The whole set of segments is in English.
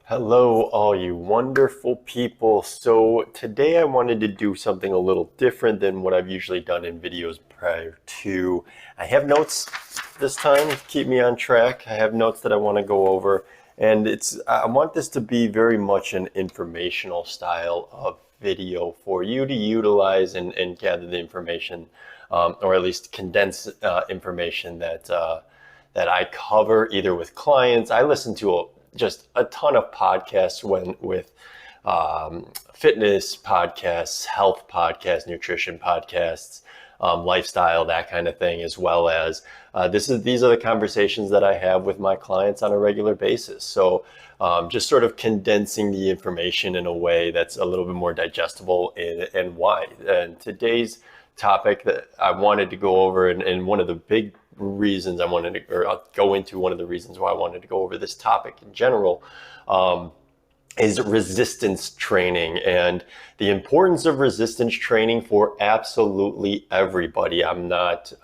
Hello, all you wonderful people. So today I wanted to do something a little different than what I've usually done in videos prior to. I have notes this time to keep me on track. I have notes that I want to go over, and I want this to be very much an informational style of video for you to utilize and gather the information, or at least condense information that I cover either with clients. I listen to just a ton of podcasts with fitness podcasts, health podcasts, nutrition podcasts, lifestyle, that kind of thing, as well as these are the conversations that I have with my clients on a regular basis. So just sort of condensing the information in a way that's a little bit more digestible and wide. And today's topic that I wanted to go over, and one of the big reasons I wanted to, or I'll go into one of the reasons why I wanted to go over this topic in general, is resistance training and the importance of resistance training for absolutely everybody. I'm not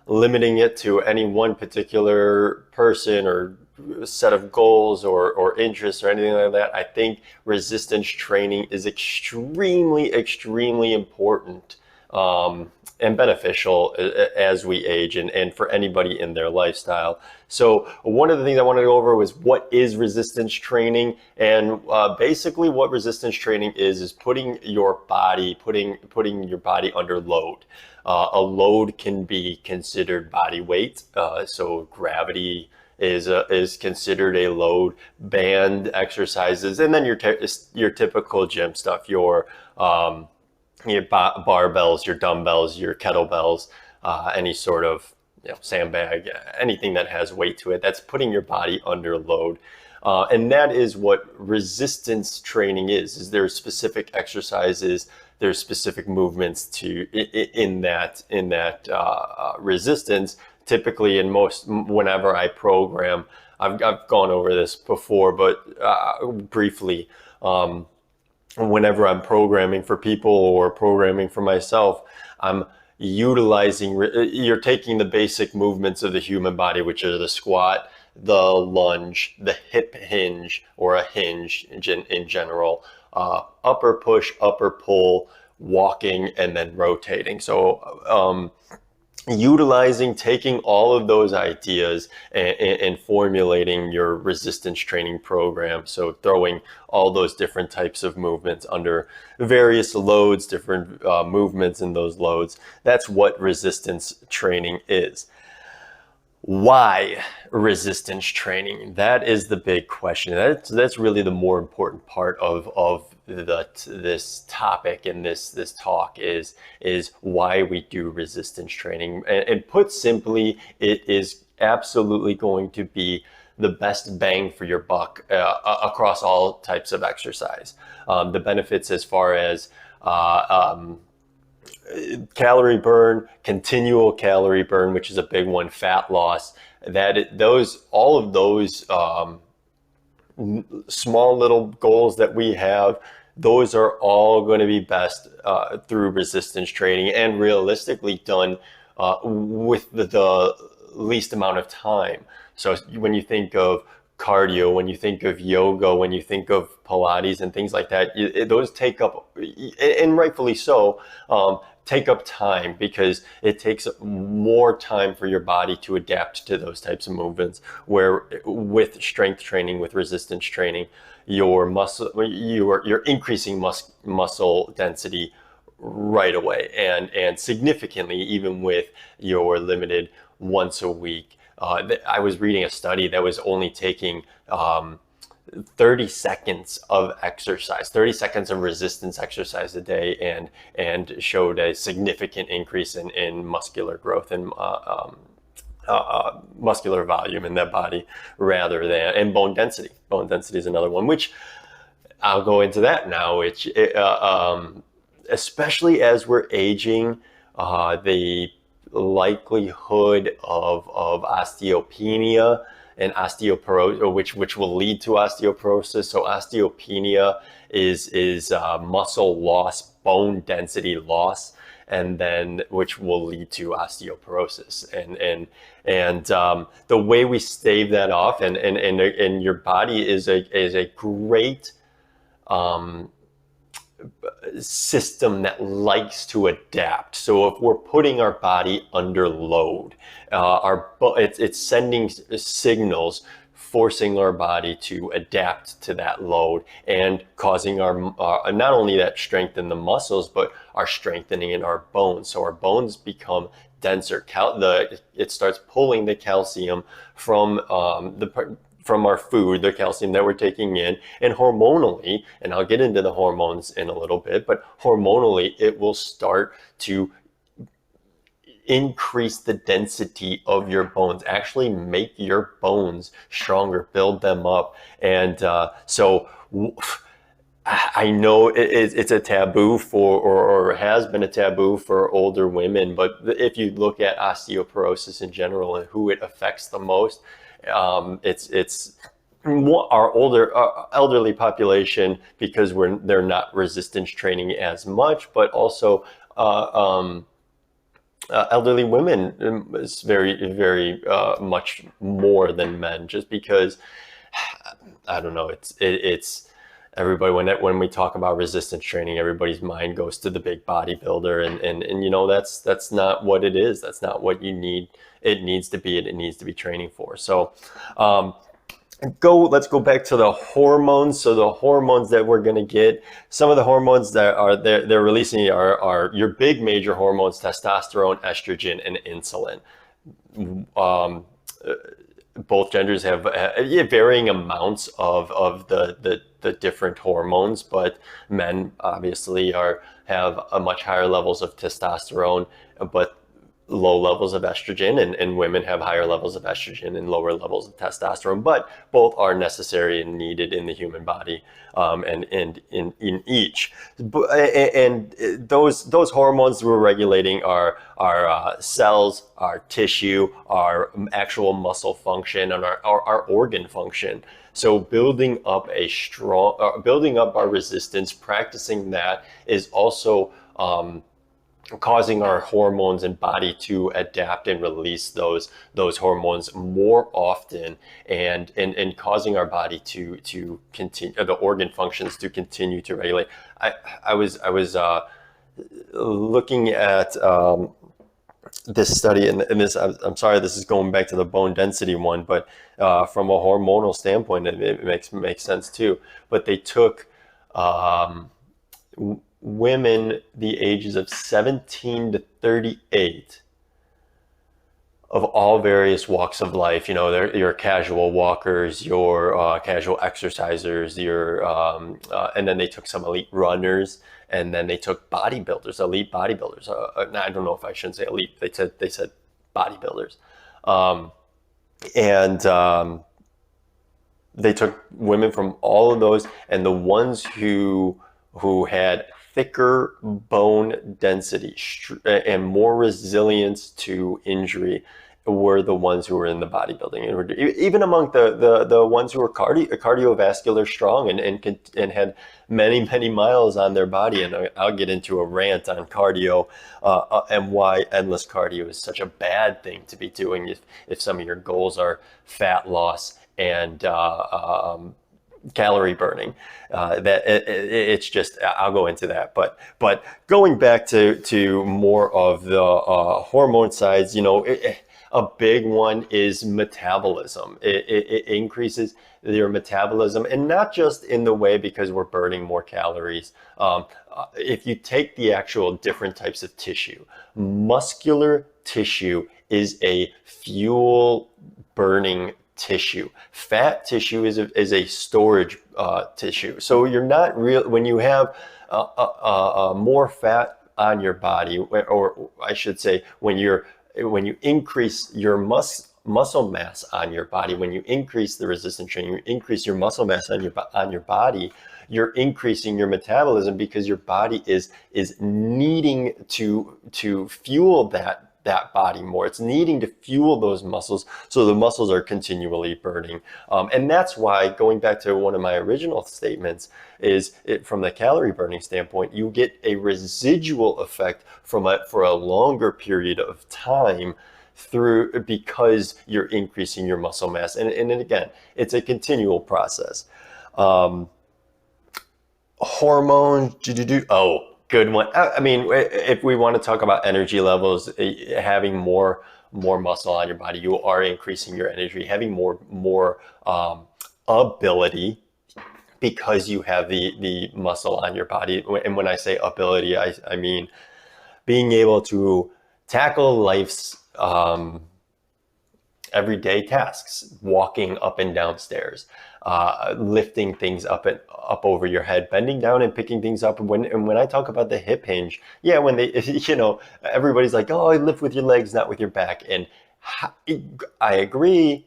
limiting it to any one particular person or set of goals or interests or anything like that. I think resistance training is extremely important and beneficial as we age and for anybody in their lifestyle. So one of the things I wanted to go over was what is resistance training, and basically what resistance training is putting your body under load. A load can be considered body weight, so gravity is considered a load, band exercises, and then your typical gym stuff, your barbells, your dumbbells, your kettlebells, any sort of sandbag, anything that has weight to it. That's putting your body under load. And that is what resistance training is there's specific exercises, there's specific movements in that resistance. Typically, whenever I program, I've gone over this before, but briefly, whenever I'm programming for people or programming for myself, I'm you're taking the basic movements of the human body, which are the squat, the lunge, the hip hinge, or a hinge in general, upper push, upper pull, walking, and then rotating. So taking all of those ideas and formulating your resistance training program. So throwing all those different types of movements under various loads, different movements in those loads. That's what resistance training is. Why resistance training? That is the big question. That's really the more important part of this topic and this talk is why we do resistance training. And put simply, it is absolutely going to be the best bang for your buck across all types of exercise. The benefits as far as calorie burn, continual calorie burn, which is a big one, fat loss, all of those small little goals that we have, those are all going to be best through resistance training and realistically done with the least amount of time. So when you think of cardio, when you think of yoga, when you think of Pilates and things like that, those take up, and rightfully so, take up time because it takes more time for your body to adapt to those types of movements, where with strength training, with resistance training, you're increasing muscle density right away and significantly, even with your limited once a week. I was reading a study that was only taking 30 seconds of exercise, 30 seconds of resistance exercise a day, and showed a significant increase in muscular growth and muscular volume in that body, and bone density. Bone density is another one, which I'll go into that now, which especially as we're aging, the likelihood of osteopenia and osteoporosis, which will lead to osteoporosis. So osteopenia is muscle loss, bone density loss, and then which will lead to osteoporosis. And the way we stave that off, and your body is a great system that likes to adapt. So if we're putting our body under load, it's sending signals forcing our body to adapt to that load and causing our not only that strengthen the muscles, but our strengthening in our bones. So our bones become denser. It starts pulling the calcium from from our food, the calcium that we're taking in, and hormonally, and I'll get into the hormones in a little bit, but hormonally, it will start to increase the density of your bones, actually make your bones stronger, build them up. And so I know it's a taboo or has been a taboo for older women, but if you look at osteoporosis in general and who it affects the most, it's our elderly population, because they're not resistance training as much, but also elderly women is very much more than men, just because I don't know, it's everybody, when we talk about resistance training, everybody's mind goes to the big bodybuilder, and you know, that's not what it is. That's not what you need. It needs to be training for. So let's go back to the hormones. So the hormones that we're going to get, some of the hormones that they're releasing are your big major hormones: testosterone, estrogen, and insulin. Both genders have varying amounts of the different hormones, but men obviously have a much higher levels of testosterone, but low levels of estrogen, and women have higher levels of estrogen and lower levels of testosterone, but both are necessary and needed in the human body, and in each. And those hormones we're regulating are our cells, our tissue, our actual muscle function, and our organ function. So building up our resistance, practicing that is also causing our hormones and body to adapt and release those hormones more often, and causing our body to continue, the organ functions to continue to regulate. I was looking at this study, and this, I'm sorry, this is going back to the bone density one, but from a hormonal standpoint, it makes sense too. But they took women the ages of 17 to 38 of all various walks of life. You know, your casual walkers, your casual exercisers, and then they took some elite runners, and then they took elite bodybuilders. I don't know if I shouldn't say elite. They said bodybuilders, and they took women from all of those, and the ones who had thicker bone density and more resilience to injury were the ones who were in the bodybuilding. And even among the ones who were cardiovascular strong and had many miles on their body. And I'll get into a rant on cardio and why endless cardio is such a bad thing to be doing if some of your goals are fat loss and calorie burning. It's just, I'll go into that, but going back to more of the hormone sides, you know, a big one is metabolism. It increases your metabolism, and not just in the way because we're burning more calories. If you take the actual different types of tissue, muscular tissue is a fuel burning tissue. Fat tissue is a storage tissue. So you're not when you have more fat on your body, or I should say, when you increase your muscle mass on your body, when you increase the resistance training, you increase your muscle mass on your body, you're increasing your metabolism, because your body is needing to fuel that that body more. It's needing to fuel those muscles so the muscles are continually burning. And that's why, going back to one of my original statements, from the calorie burning standpoint, you get a residual effect for a longer period of time because you're increasing your muscle mass. And again, it's a continual process. Hormones, oh, good one. I mean, if we want to talk about energy levels, having more muscle on your body, you are increasing your energy, having more ability, because you have the muscle on your body. And when I say ability, I mean being able to tackle life's everyday tasks, walking up and down stairs, lifting things up over your head, bending down and picking things up. And when I talk about the hip hinge, yeah, when they, everybody's like, oh, I lift with your legs, not with your back. And I agree,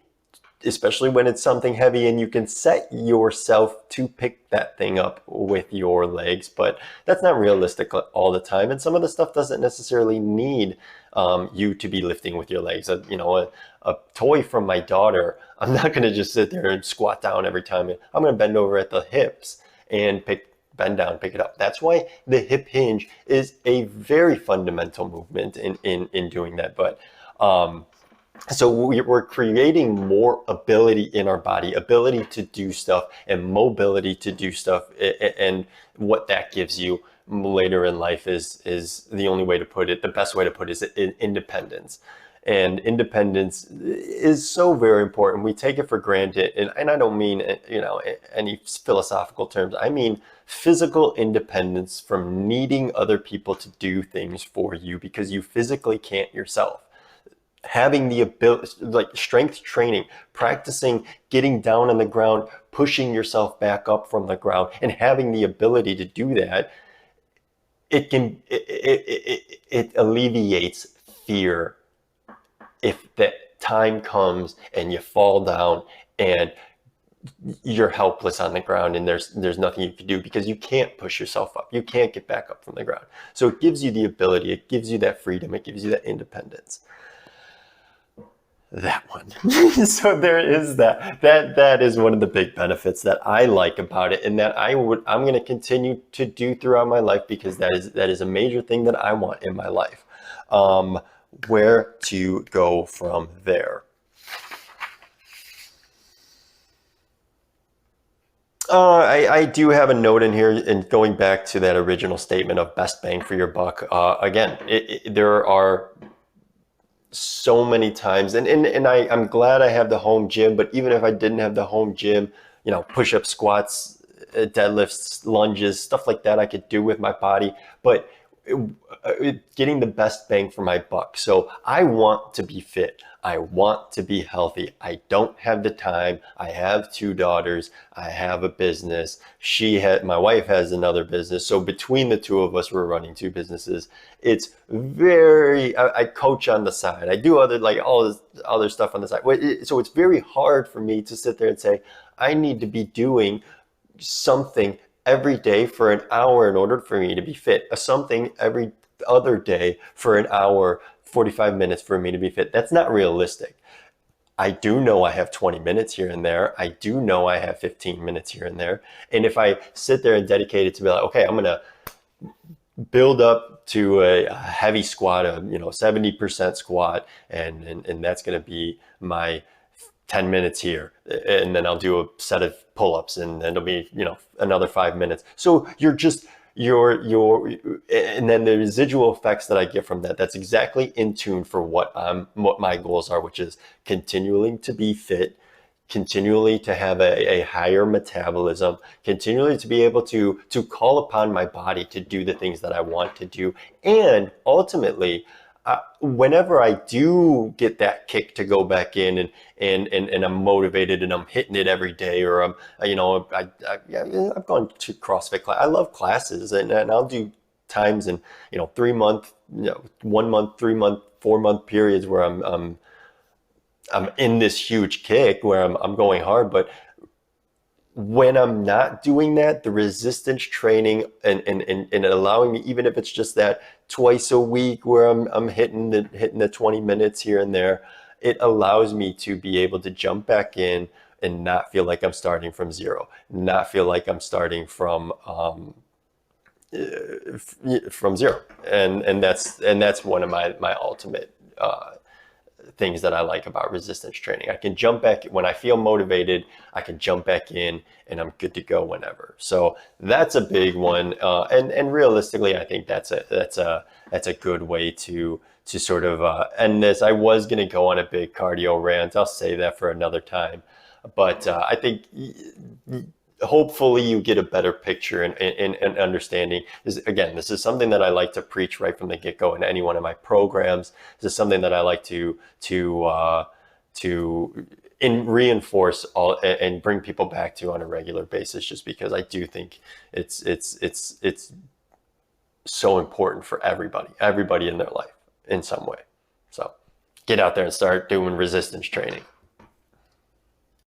especially when it's something heavy and you can set yourself to pick that thing up with your legs, but that's not realistic all the time. And some of the stuff doesn't necessarily need you to be lifting with your legs. A toy from my daughter, I'm not going to just sit there and squat down every time. I'm going to bend over at the hips and bend down, pick it up. That's why the hip hinge is a very fundamental movement in doing that. But so we're creating more ability in our body, ability to do stuff and mobility to do stuff. And what that gives you later in life is the only way to put it, the best way to put it is independence. And independence is so very important. We take it for granted. And I don't mean, any philosophical terms. I mean physical independence from needing other people to do things for you because you physically can't yourself. Having the ability, like strength training, practicing getting down on the ground, pushing yourself back up from the ground, and having the ability to do that, it alleviates fear if that time comes and you fall down and you're helpless on the ground and there's nothing you can do because you can't push yourself up. You can't get back up from the ground. So it gives you the ability, it gives you that freedom, it gives you that independence. That one. So there is that is one of the big benefits that I like about it, and that I'm going to continue to do throughout my life, because that is a major thing that I want in my life. Where to go from there? I do have a note in here, and going back to that original statement of best bang for your buck. Again, there are so many times, and I'm glad I have the home gym, but even if I didn't have the home gym, push-ups, squats, deadlifts, lunges, stuff like that I could do with my body, but getting the best bang for my buck. So I want to be fit. I want to be healthy. I don't have the time. I have 2 daughters. I have a business. My wife has another business. So between the 2 of us, we're running 2 businesses. It's I coach on the side. I do all this other stuff on the side. So it's very hard for me to sit there and say, I need to be doing something every day for an hour in order for me to be fit. Something every other day for an hour, 45 minutes for me to be fit. That's not realistic. I do know I have 20 minutes here and there. I do know I have 15 minutes here and there. And if I sit there and dedicate it to be like, okay, I'm going to build up to a heavy squat, 70% squat, and that's going to be my 10 minutes here, and then I'll do a set of pull-ups, and then it'll be, another 5 minutes. So and then the residual effects that I get from that's exactly in tune for what my goals are, which is continuing to be fit, continually to have a higher metabolism, continually to be able to call upon my body to do the things that I want to do. And ultimately, whenever I do get that kick to go back in and I'm motivated and I'm hitting it every day, or I've gone to CrossFit class. I love classes, and I'll do times in 3 month, 1 month, 3 month, 4 month periods where I'm in this huge kick where I'm going hard. But when I'm not doing that, the resistance training and allowing me, even if it's just that twice a week where I'm hitting the 20 minutes here and there, it allows me to be able to jump back in and not feel like I'm starting from zero, not feel like I'm starting from zero. And that's one of my ultimate things that I like about resistance training. I can jump back when I feel motivated. I can jump back in, and I'm good to go whenever. So that's a big one. And realistically, I think that's a good way to sort of end this. I was going to go on a big cardio rant. I'll save that for another time. But I think hopefully you get a better picture and understanding. This is something that I like to preach right from the get-go in any one of my programs. This is something that I like to reinforce all and bring people back to on a regular basis, just because I do think it's so important for everybody in their life in some way. So get out there and start doing resistance training.